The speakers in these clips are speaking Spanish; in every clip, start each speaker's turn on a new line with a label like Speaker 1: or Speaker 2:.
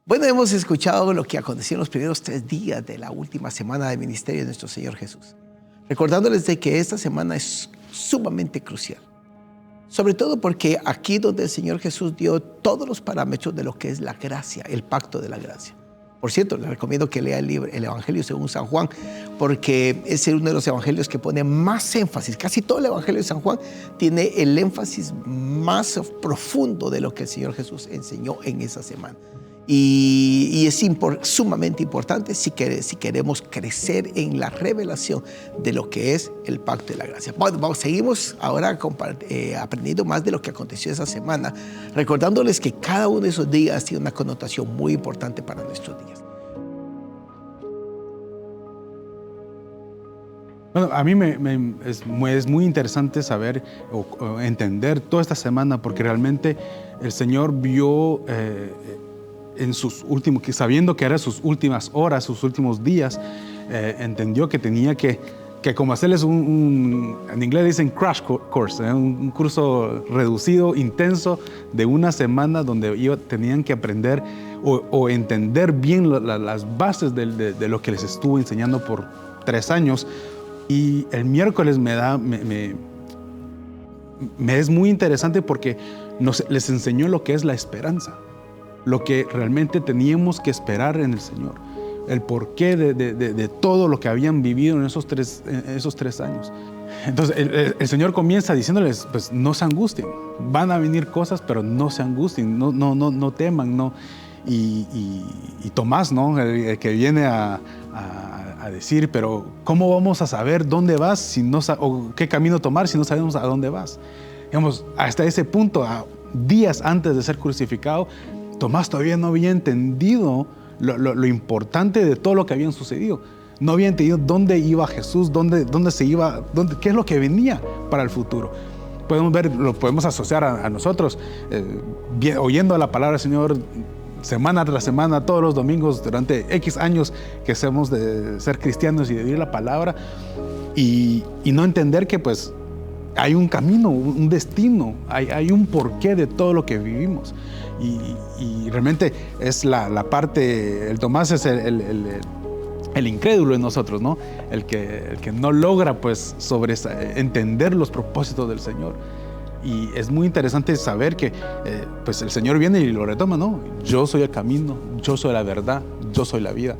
Speaker 1: Bueno, hemos escuchado lo que aconteció en los primeros 3 días de la última semana de ministerio de nuestro Señor Jesús. Recordándoles de que esta semana es sumamente crucial. Sobre todo porque aquí donde el Señor Jesús dio todos los parámetros de lo que es la gracia, el pacto de la gracia. Por cierto, le recomiendo que lea el Evangelio según San Juan, porque es uno de los evangelios que pone más énfasis. Casi todo el Evangelio de San Juan tiene el énfasis más profundo de lo que el Señor Jesús enseñó en esa semana. Y es sumamente importante si queremos crecer en la revelación de lo que es el pacto de la gracia. Bueno, seguimos ahora aprendiendo más de lo que aconteció esa semana, recordándoles que cada uno de esos días tiene una connotación muy importante para nuestros días.
Speaker 2: Bueno, a mí es muy interesante saber o entender toda esta semana, porque realmente el Señor vio en sus últimos, sabiendo que eran sus últimas horas, sus últimos días, entendió que tenía que como hacerles en inglés dicen crash course, un curso reducido, intenso, de una semana donde tenían que aprender o entender bien las bases de lo que les estuvo enseñando por 3 años. Y el miércoles me es muy interesante porque les enseñó lo que es la esperanza, lo que realmente teníamos que esperar en el Señor, el porqué de todo lo que habían vivido en esos tres años. Entonces el Señor comienza diciéndoles, pues no se angustien, van a venir cosas, pero no se angustien, no teman, no. Y Tomás, ¿no? El que viene a decir, pero ¿cómo vamos a saber dónde vas o qué camino tomar si no sabemos a dónde vas? Digamos, hasta ese punto, días antes de ser crucificado, Tomás todavía no había entendido lo importante de todo lo que había sucedido. No había entendido dónde iba Jesús, dónde se iba, qué es lo que venía para el futuro. Lo podemos asociar a nosotros, oyendo la palabra del Señor semana tras semana, todos los domingos, durante X años que hacemos de ser cristianos y de vivir la palabra, y no entender que pues hay un camino, un destino, hay un porqué de todo lo que vivimos. Y realmente es la parte, el Tomás es el incrédulo en nosotros, ¿no? El que no logra pues entender los propósitos del Señor. Y es muy interesante saber que pues el Señor viene y lo retoma, ¿no? Yo soy el camino, yo soy la verdad, yo soy la vida.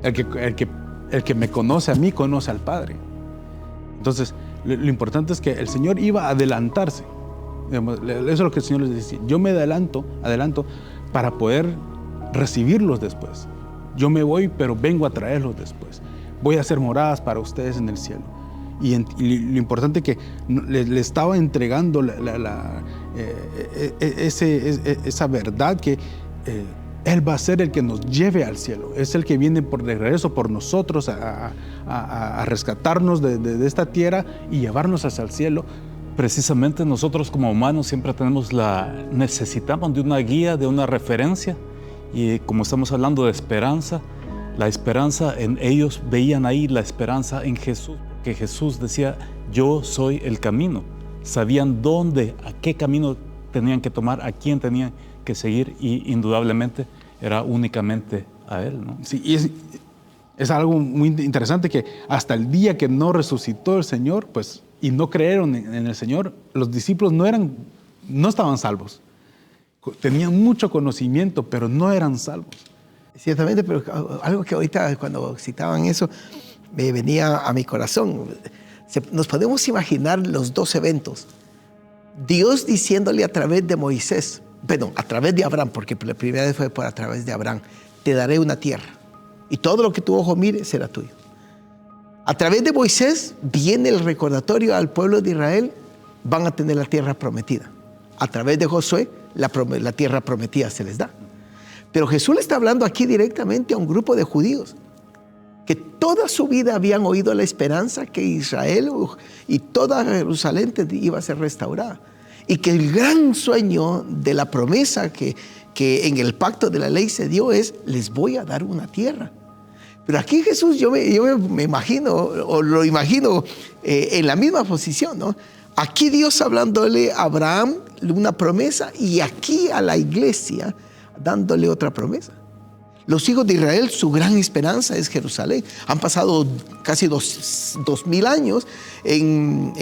Speaker 2: El que me conoce a mí, conoce al Padre. Entonces, lo importante es que el Señor iba a adelantarse. Eso es lo que el Señor les decía. Yo me adelanto para poder recibirlos después. Yo me voy, pero vengo a traerlos después. Voy a hacer moradas para ustedes en el cielo. Y lo importante es que le estaba entregando esa verdad que Él va a ser el que nos lleve al cielo. Es el que viene de regreso por nosotros a rescatarnos de esta tierra y llevarnos hacia el cielo.
Speaker 3: Precisamente nosotros como humanos siempre necesitamos de una guía, de una referencia. Y como estamos hablando de esperanza, la esperanza ellos veían ahí la esperanza en Jesús. Que Jesús decía, yo soy el camino. Sabían a qué camino tenían que tomar, a quién tenían que seguir, y indudablemente era únicamente a Él, ¿no?
Speaker 2: Sí, y es algo muy interesante que hasta el día que no resucitó el Señor, pues, y no creyeron en el Señor, los discípulos no estaban salvos. Tenían mucho conocimiento, pero no eran salvos.
Speaker 1: Ciertamente, pero algo que ahorita cuando citaban eso, me venía a mi corazón. Nos podemos imaginar los 2 eventos. Dios diciéndole a través de Moisés, a través de Abraham, porque la primera vez fue a través de Abraham, te daré una tierra y todo lo que tu ojo mire será tuyo. A través de Moisés viene el recordatorio al pueblo de Israel, van a tener la tierra prometida. A través de Josué, la tierra prometida se les da. Pero Jesús le está hablando aquí directamente a un grupo de judíos que toda su vida habían oído la esperanza que Israel y toda Jerusalén iba a ser restaurada. Y que el gran sueño de la promesa que en el pacto de la ley se dio es, les voy a dar una tierra. Pero aquí Jesús, yo me imagino, o lo imagino en la misma posición, ¿no? Aquí Dios hablándole a Abraham una promesa, y aquí a la iglesia dándole otra promesa. Los hijos de Israel, su gran esperanza es Jerusalén. Han pasado casi 2000 años en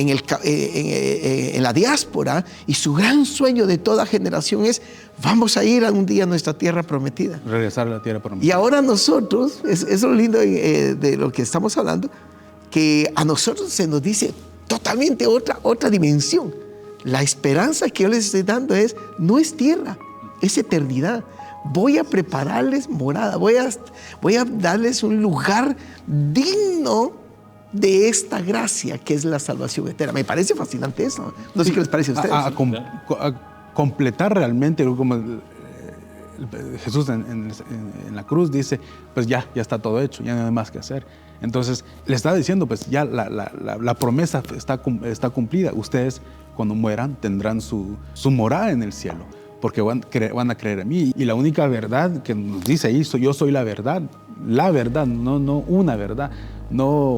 Speaker 1: la diáspora, y su gran sueño de toda generación es: vamos a ir algún día a nuestra tierra prometida.
Speaker 2: Regresar a la tierra prometida.
Speaker 1: Y ahora nosotros, es lo lindo de lo que estamos hablando, que a nosotros se nos dice totalmente otra dimensión. La esperanza que yo les estoy dando no es tierra, es eternidad. Voy a prepararles morada, voy a darles un lugar digno de esta gracia que es la salvación eterna. Me parece fascinante eso. No sé qué les parece a ustedes.
Speaker 2: A completar realmente, como Jesús en la cruz dice, pues ya está todo hecho, ya no hay más que hacer. Entonces le está diciendo, pues ya la promesa está cumplida. Ustedes, cuando mueran, tendrán su morada en el cielo, porque van a creer en mí. Y la única verdad que nos dice ahí, yo soy la verdad, no una verdad, no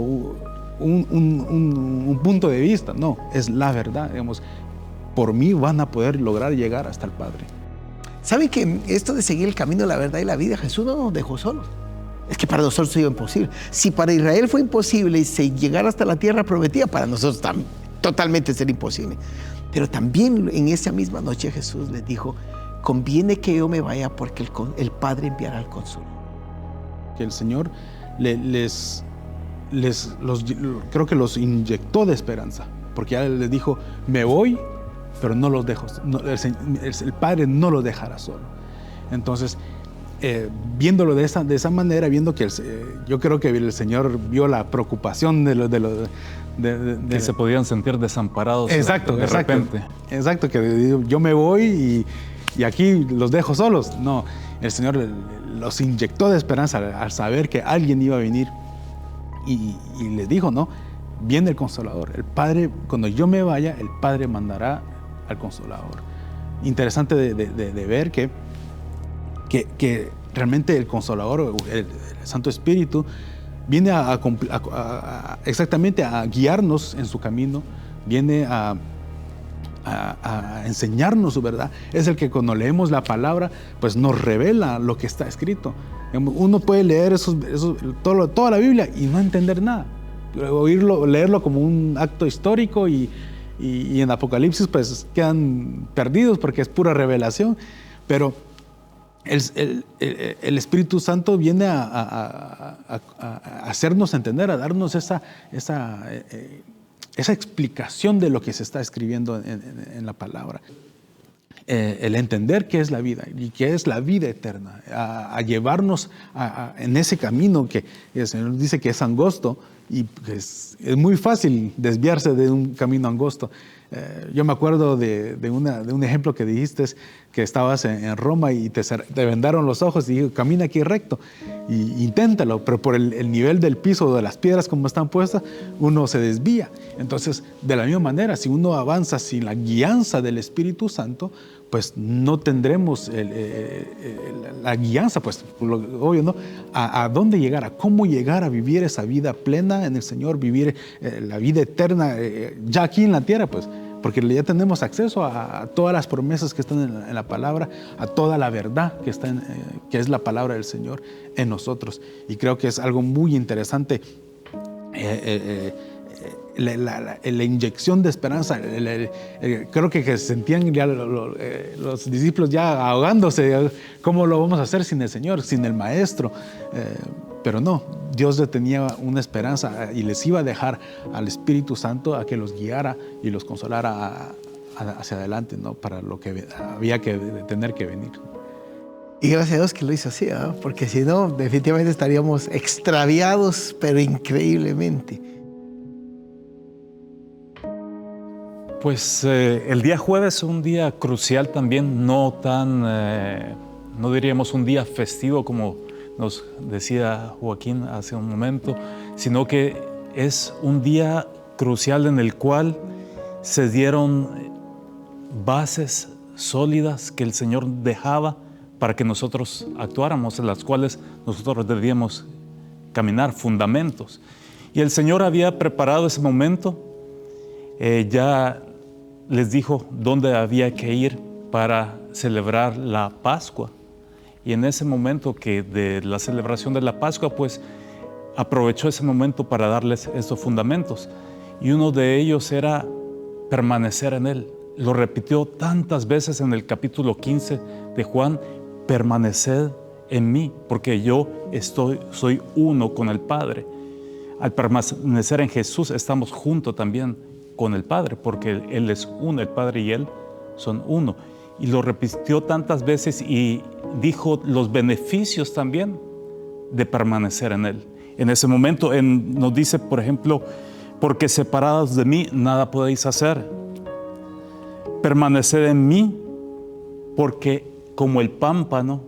Speaker 2: un punto de vista, no, es la verdad. Digamos, por mí van a poder lograr llegar hasta el Padre.
Speaker 1: ¿Saben que esto de seguir el camino de la verdad y la vida, Jesús no nos dejó solos? Es que para nosotros ha sido imposible. Si para Israel fue imposible llegar hasta la tierra prometida, para nosotros totalmente será imposible. Pero también en esa misma noche Jesús les dijo: conviene que yo me vaya, porque el Padre enviará al Consolador. Que
Speaker 2: el Señor creo que los inyectó de esperanza, porque ya les dijo: me voy, pero no los dejo. El Padre no los dejará solo. Entonces, viéndolo de esa manera, viendo que yo creo que el Señor vio la preocupación
Speaker 3: que se podían sentir desamparados.
Speaker 2: Exacto,
Speaker 3: de repente.
Speaker 2: Exacto, que yo me voy y aquí los dejo solos. No, el Señor los inyectó de esperanza al saber que alguien iba a venir, y les dijo: no, viene el Consolador. El Padre, cuando yo me vaya, el Padre mandará al Consolador. Interesante de ver que realmente el Consolador, el Santo Espíritu, viene exactamente a guiarnos en su camino, viene a enseñarnos su verdad. Es el que, cuando leemos la palabra, pues nos revela lo que está escrito. Uno puede leer toda la Biblia y no entender nada, leerlo como un acto histórico, y en Apocalipsis pues quedan perdidos porque es pura revelación. Pero el Espíritu Santo viene a hacernos entender, a darnos esa explicación de lo que se está escribiendo en la palabra. El entender qué es la vida y qué es la vida eterna, a llevarnos en ese camino que el Señor dice que es angosto, y es muy fácil desviarse de un camino angosto. Yo me acuerdo de un ejemplo que dijiste, que estabas en Roma y te vendaron los ojos y dijo: camina aquí recto, y inténtalo, pero por el nivel del piso, de las piedras como están puestas, uno se desvía. Entonces, de la misma manera, si uno avanza sin la guianza del Espíritu Santo, pues no tendremos la guianza, pues obvio, ¿no? A dónde llegar, a cómo llegar a vivir esa vida plena en el Señor, vivir la vida eterna ya aquí en la tierra, pues, porque ya tenemos acceso a todas las promesas que están en la palabra, a toda la verdad que es la palabra del Señor en nosotros. Y creo que es algo muy interesante. La inyección de esperanza, creo que sentían ya los discípulos ya ahogándose. ¿Cómo lo vamos a hacer sin el Señor, sin el Maestro? Pero no, Dios le tenía una esperanza y les iba a dejar al Espíritu Santo a que los guiara y los consolara hacia adelante, ¿no? Para lo que había que tener que venir.
Speaker 1: Y gracias a Dios que lo hizo así, ¿eh? Porque si no, definitivamente estaríamos extraviados, pero increíblemente.
Speaker 3: Pues el día jueves es un día crucial también, no diríamos un día festivo como nos decía Joaquín hace un momento, sino que es un día crucial en el cual se dieron bases sólidas que el Señor dejaba para que nosotros actuáramos, en las cuales nosotros debíamos caminar, fundamentos. Y el Señor había preparado ese momento, ya les dijo dónde había que ir para celebrar la Pascua. Y en ese momento que de la celebración de la Pascua, pues aprovechó ese momento para darles esos fundamentos. Y uno de ellos era permanecer en Él. Lo repitió tantas veces en el capítulo 15 de Juan: permaneced en mí, porque yo soy uno con el Padre. Al permanecer en Jesús estamos juntos también con el Padre, porque Él es uno, el Padre y Él son uno. Y lo repitió tantas veces y dijo los beneficios también de permanecer en Él. En ese momento nos dice, por ejemplo, porque separados de mí nada podéis hacer. Permaneced en mí, porque como el pámpano,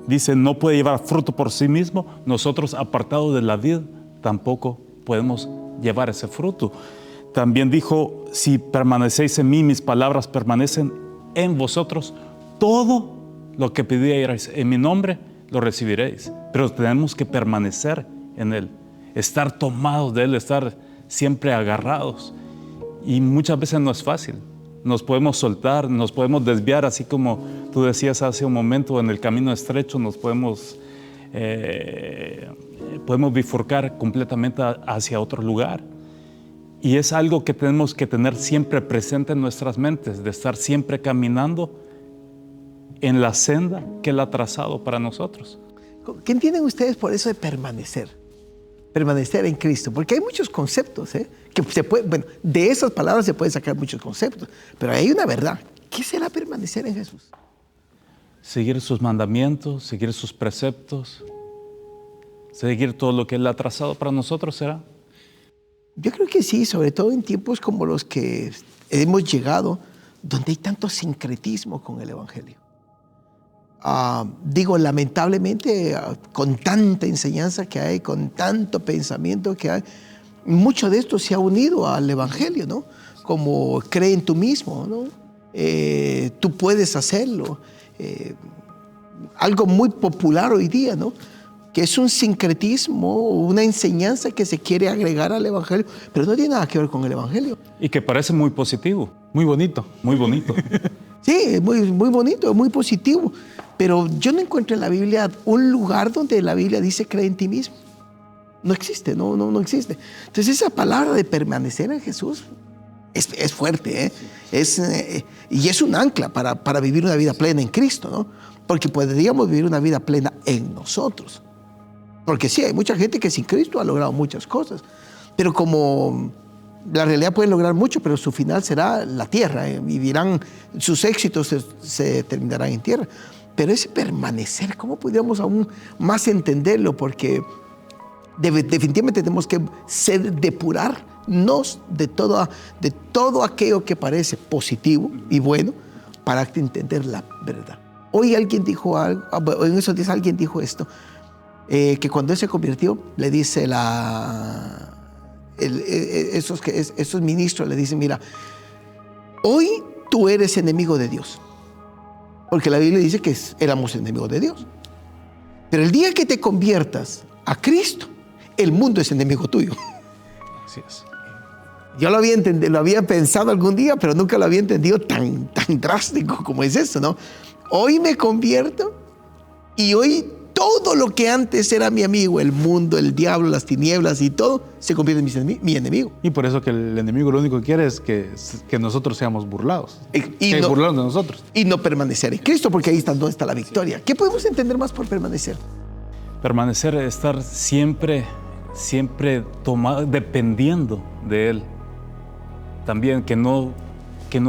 Speaker 3: dice, no puede llevar fruto por sí mismo, nosotros apartados de la vid tampoco podemos llevar ese fruto. También dijo, si permanecéis en mí, mis palabras permanecen en vosotros, todo lo que pidierais en mi nombre lo recibiréis. Pero tenemos que permanecer en Él, estar tomados de Él, estar siempre agarrados. Y muchas veces no es fácil. Nos podemos soltar, nos podemos desviar, así como tú decías hace un momento, en el camino estrecho nos podemos bifurcar completamente hacia otro lugar. Y es algo que tenemos que tener siempre presente en nuestras mentes, de estar siempre caminando en la senda que Él ha trazado para nosotros.
Speaker 1: ¿Qué entienden ustedes por eso de permanecer? Permanecer en Cristo, porque hay muchos conceptos, que de esas palabras se pueden sacar muchos conceptos, pero hay una verdad. ¿Qué será permanecer en Jesús?
Speaker 3: Seguir sus mandamientos, seguir sus preceptos, seguir todo lo que Él ha trazado para nosotros, ¿será?
Speaker 1: Yo creo que sí, sobre todo en tiempos como los que hemos llegado, donde hay tanto sincretismo con el Evangelio. Lamentablemente, con tanta enseñanza que hay, con tanto pensamiento que hay, mucho de esto se ha unido al Evangelio, ¿no? Como cree en tú mismo, ¿no? Tú puedes hacerlo. Algo muy popular hoy día, ¿no? Que es un sincretismo, una enseñanza que se quiere agregar al Evangelio, pero no tiene nada que ver con el Evangelio.
Speaker 3: Y que parece muy positivo.
Speaker 2: Muy bonito.
Speaker 3: Muy bonito.
Speaker 1: Sí, muy bonito, muy positivo. Pero yo no encuentro en la Biblia un lugar donde la Biblia dice cree en ti mismo. No existe, no existe. Entonces esa palabra de permanecer en Jesús es fuerte, y es un ancla para vivir una vida plena en Cristo, ¿no? Porque podríamos vivir una vida plena en nosotros. Porque sí, hay mucha gente que sin Cristo ha logrado muchas cosas. Pero como la realidad puede lograr mucho, pero su final será la tierra. Vivirán, sus éxitos se terminarán en tierra. Pero ese permanecer, ¿cómo podríamos aún más entenderlo? Porque definitivamente tenemos que depurarnos de todo aquello que parece positivo y bueno para entender la verdad. Hoy alguien dijo algo, en esos días alguien dijo esto, que cuando él se convirtió, le dice esos ministros le dicen, mira, hoy tú eres enemigo de Dios. Porque la Biblia dice que éramos enemigos de Dios. Pero el día que te conviertas a Cristo, el mundo es enemigo tuyo.
Speaker 2: Así es.
Speaker 1: Yo lo había pensado algún día, pero nunca lo había entendido tan drástico como es eso, ¿no? Hoy me convierto y hoy todo lo que antes era mi amigo, el mundo, el diablo, las tinieblas y todo, se convierte en mi enemigo.
Speaker 2: Y por eso que el enemigo lo único que quiere es que nosotros seamos burlados. Que burlados de nosotros.
Speaker 1: Y no permanecer en Cristo, porque ahí está donde está la victoria. Sí. ¿Qué podemos entender más por permanecer?
Speaker 3: Permanecer es estar siempre dependiendo de Él. También que no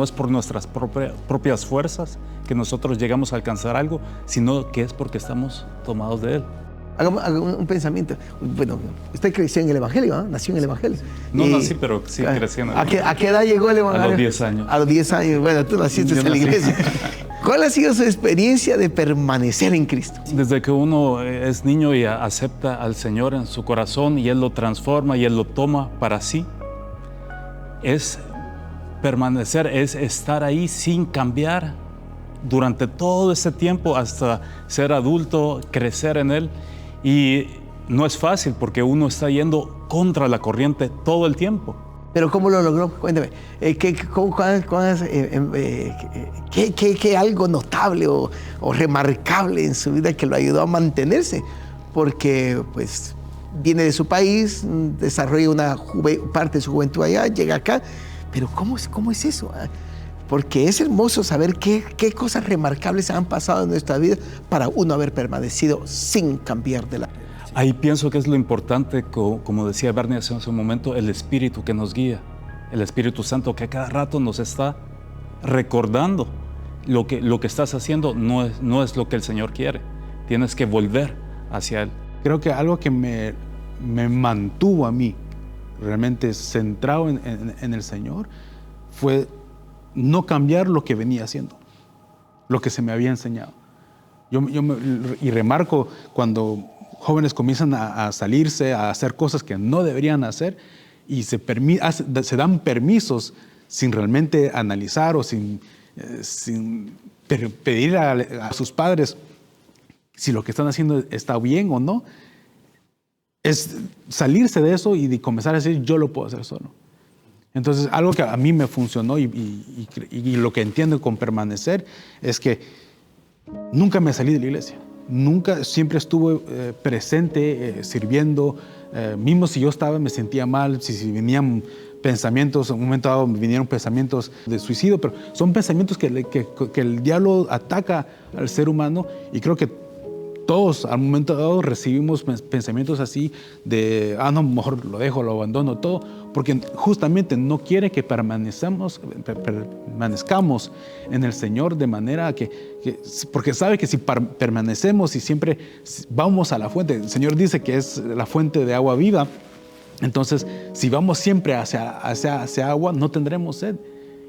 Speaker 3: es por nuestras propias fuerzas que nosotros llegamos a alcanzar algo, sino que es porque estamos tomados de Él.
Speaker 1: Hagamos un pensamiento. Bueno, usted creció en el Evangelio, ¿eh? Nació en el Evangelio.
Speaker 3: No nací, pero sí crecí en el Evangelio.
Speaker 1: ¿A qué edad llegó el Evangelio?
Speaker 3: A los 10 años.
Speaker 1: A los 10 años. Bueno, tú naciste en la iglesia. ¿Cuál ha sido su experiencia de permanecer en Cristo?
Speaker 3: Desde que uno es niño y acepta al Señor en su corazón y Él lo transforma y Él lo toma para sí, es permanecer, es estar ahí sin cambiar durante todo ese tiempo hasta ser adulto, crecer en Él. Y no es fácil porque uno está yendo contra la corriente todo el tiempo.
Speaker 1: ¿Pero cómo lo logró? Cuéntame. ¿Qué algo notable o remarcable en su vida que lo ayudó a mantenerse? Porque pues viene de su país, desarrolla una parte de su juventud allá, llega acá. Pero ¿cómo es eso? Porque es hermoso saber qué cosas remarcables han pasado en nuestra vida para uno haber permanecido sin cambiar de la...
Speaker 3: Ahí pienso que es lo importante, como decía Bernie hace un momento, el Espíritu que nos guía, el Espíritu Santo que a cada rato nos está recordando lo que estás haciendo no es lo que el Señor quiere. Tienes que volver hacia Él.
Speaker 2: Creo que algo que me mantuvo a mí realmente centrado en el Señor fue no cambiar lo que venía haciendo, lo que se me había enseñado. Y remarco cuando jóvenes comienzan a salirse, a hacer cosas que no deberían hacer y se dan permisos sin realmente analizar o sin pedir a sus padres si lo que están haciendo está bien o no. Es salirse de eso y de comenzar a decir, yo lo puedo hacer solo. Entonces, algo que a mí me funcionó y lo que entiendo con permanecer es que nunca me salí de la iglesia. Nunca, siempre estuve presente, sirviendo. Mismo si yo me sentía mal, si venían pensamientos, en un momento dado me vinieron pensamientos de suicidio, pero son pensamientos que el diablo ataca al ser humano, y creo que todos al momento dado recibimos pensamientos así de, no, mejor lo dejo, lo abandono, todo, porque justamente no quiere que permanezcamos en el Señor de manera porque sabe que si permanecemos y siempre vamos a la fuente, el Señor dice que es la fuente de agua viva, entonces si vamos siempre hacia agua no tendremos sed.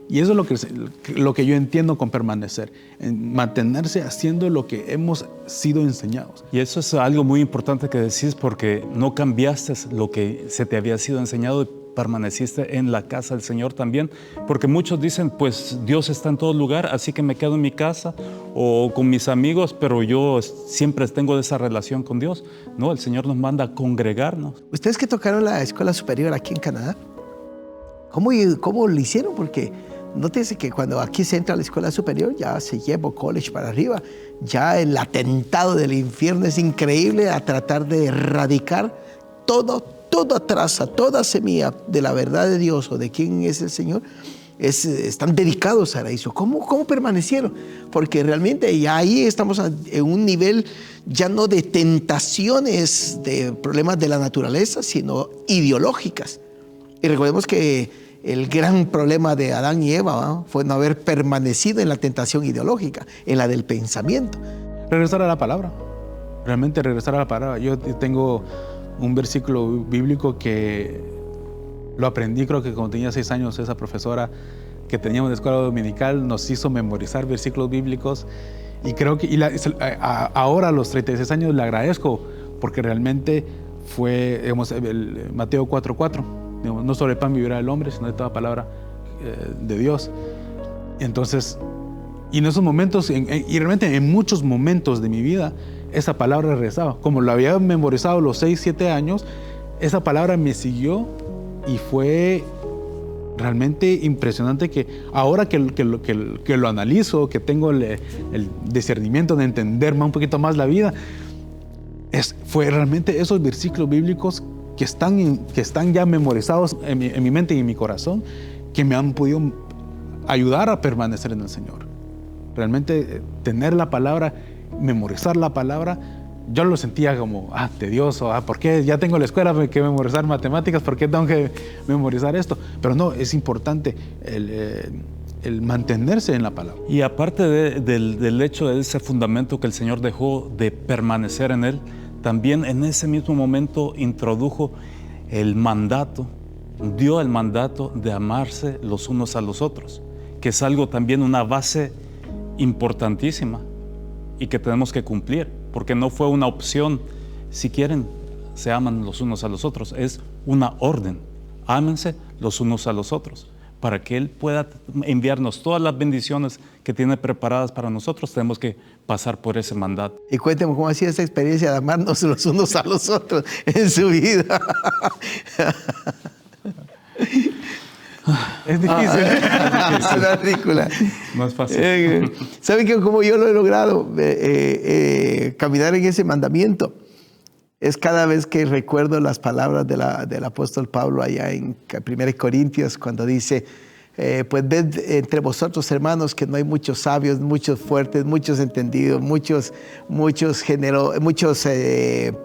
Speaker 2: Y eso es lo que yo entiendo con permanecer, en mantenerse haciendo lo que hemos sido enseñados.
Speaker 3: Y eso es algo muy importante que decís, porque no cambiaste lo que se te había sido enseñado y permaneciste en la casa del Señor también. Porque muchos dicen, pues Dios está en todo lugar, así que me quedo en mi casa o con mis amigos, pero yo siempre tengo esa relación con Dios. No, el Señor nos manda a congregarnos.
Speaker 1: Ustedes que tocaron la escuela superior aquí en Canadá, ¿cómo lo hicieron? Porque nótese que cuando aquí se entra a la escuela superior, ya se lleva college para arriba, ya el atentado del infierno es increíble a tratar de erradicar todo atrás, a toda semilla de la verdad de Dios o de quién es el Señor, están dedicados a eso. ¿Cómo permanecieron? Porque realmente ya ahí estamos en un nivel ya no de tentaciones, de problemas de la naturaleza, sino ideológicas. Y recordemos que el gran problema de Adán y Eva fue no haber permanecido en la tentación ideológica, en la del pensamiento.
Speaker 2: Regresar a la palabra, realmente regresar a la palabra. Yo tengo un versículo bíblico que lo aprendí, creo que cuando tenía 6 años, esa profesora que teníamos en la escuela dominical nos hizo memorizar versículos bíblicos, y creo que ahora a los 36 años le agradezco, porque realmente fue, digamos, Mateo 4:4. No sobre el pan vivirá el hombre, sino de toda palabra de Dios. Entonces, y en esos momentos, y realmente en muchos momentos de mi vida, esa palabra regresaba. Como lo había memorizado a los 6, 7 años, esa palabra me siguió y fue realmente impresionante que ahora que lo analizo, que tengo el discernimiento de entender un poquito más la vida, fue realmente esos versículos bíblicos que están ya memorizados en mi mente y en mi corazón, que me han podido ayudar a permanecer en el Señor. Realmente tener la palabra, memorizar la palabra, yo lo sentía como tedioso, ¿por qué ya tengo la escuela que memorizar matemáticas? ¿Por qué tengo que memorizar esto? Pero no, es importante el mantenerse en la palabra.
Speaker 3: Y aparte del hecho de ese fundamento que el Señor dejó de permanecer en Él, también en ese mismo momento introdujo el mandato, dio el mandato de amarse los unos a los otros, que es algo también, una base importantísima y que tenemos que cumplir, porque no fue una opción. Si quieren, se aman los unos a los otros, es una orden. Ámense los unos a los otros. Para que Él pueda enviarnos todas las bendiciones que tiene preparadas para nosotros, tenemos que pasar por ese mandato.
Speaker 1: Y cuénteme cómo ha sido esa experiencia de amarnos los unos a los otros en su vida.
Speaker 2: Es difícil.
Speaker 1: Una ridícula.
Speaker 3: No es fácil.
Speaker 1: ¿Saben que cómo yo lo he logrado? Caminar en ese mandamiento. Es cada vez que recuerdo las palabras del apóstol Pablo allá en 1 Corintios, cuando dice, pues ved entre vosotros, hermanos, que no hay muchos sabios, muchos fuertes, muchos entendidos, muchos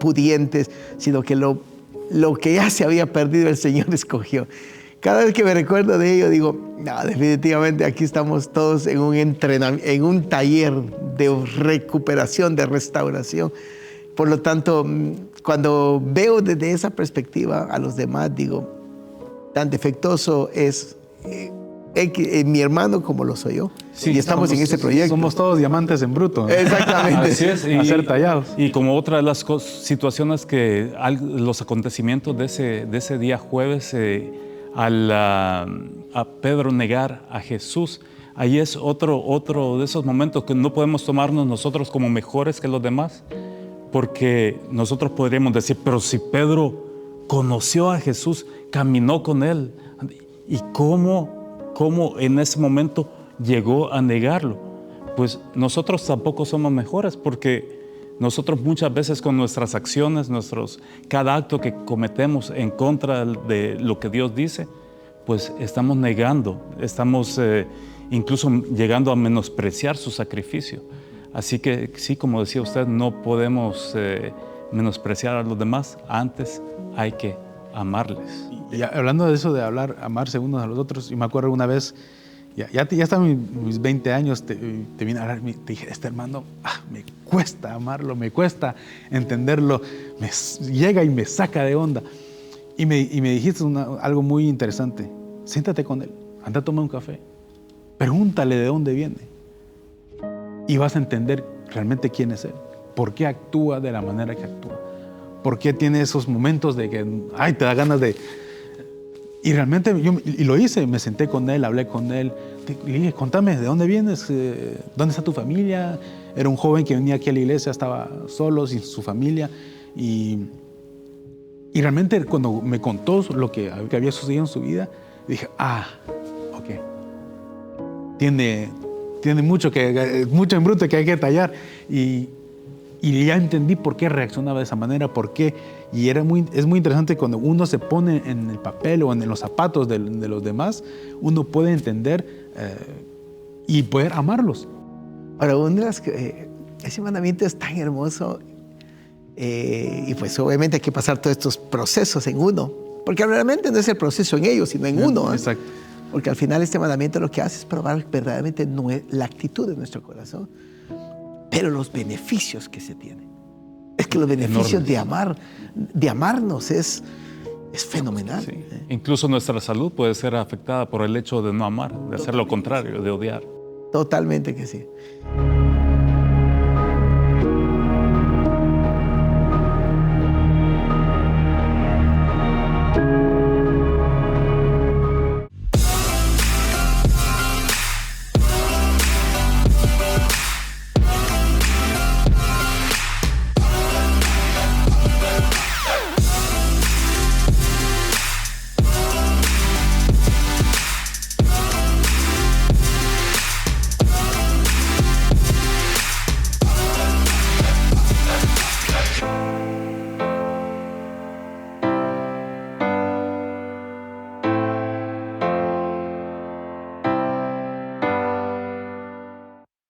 Speaker 1: pudientes, sino que lo que ya se había perdido el Señor escogió. Cada vez que me recuerdo de ello, digo, no, definitivamente aquí estamos todos en un taller de recuperación, de restauración. Por lo tanto, cuando veo desde esa perspectiva a los demás, digo, tan defectuoso es mi hermano como lo soy yo.
Speaker 2: Sí,
Speaker 1: y estamos en ese proyecto.
Speaker 2: Somos todos diamantes en bruto, ¿no?
Speaker 1: Exactamente.
Speaker 3: Así es.
Speaker 2: A ser tallados.
Speaker 3: Y como otra de las situaciones que los acontecimientos de ese día jueves, a Pedro negar a Jesús, ahí es otro de esos momentos que no podemos tomarnos nosotros como mejores que los demás, porque nosotros podríamos decir, pero si Pedro conoció a Jesús, caminó con él, ¿y cómo en ese momento llegó a negarlo? Pues nosotros tampoco somos mejores, porque nosotros muchas veces con nuestras acciones, cada acto que cometemos en contra de lo que Dios dice, pues estamos negando, estamos incluso llegando a menospreciar su sacrificio. Así que sí, como decía usted, no podemos menospreciar a los demás, antes hay que amarles.
Speaker 2: Y hablando de eso de amarse unos a los otros, y me acuerdo una vez, ya están mis 20 años, te vine a hablar, te dije, este hermano, me cuesta amarlo, me cuesta entenderlo, me llega y me saca de onda. Y me dijiste algo muy interesante, siéntate con él, anda a tomar un café, pregúntale de dónde viene. Y vas a entender realmente quién es él, por qué actúa de la manera que actúa, por qué tiene esos momentos de que, te da ganas de... Y realmente y lo hice, me senté con él, hablé con él, le dije, contame, ¿de dónde vienes? ¿Dónde está tu familia? Era un joven que venía aquí a la iglesia, estaba solo, sin su familia, y realmente cuando me contó lo que había sucedido en su vida, dije, ok, tiene mucho en bruto que hay que tallar, y ya entendí por qué reaccionaba de esa manera, por qué. Y es muy interesante cuando uno se pone en el papel o en los zapatos de los demás, uno puede entender y poder amarlos.
Speaker 1: Ahora, ese mandamiento es tan hermoso, y pues obviamente hay que pasar todos estos procesos en uno, porque realmente no es el proceso en ellos, sino en uno.
Speaker 2: Exacto.
Speaker 1: Porque al final este mandamiento lo que hace es probar verdaderamente la actitud de nuestro corazón, pero los beneficios que se tienen. Es que los beneficios de amarnos es fenomenal.
Speaker 3: Sí. Incluso nuestra salud puede ser afectada por el hecho de no amar, de hacer lo contrario, de odiar.
Speaker 1: Totalmente que sí.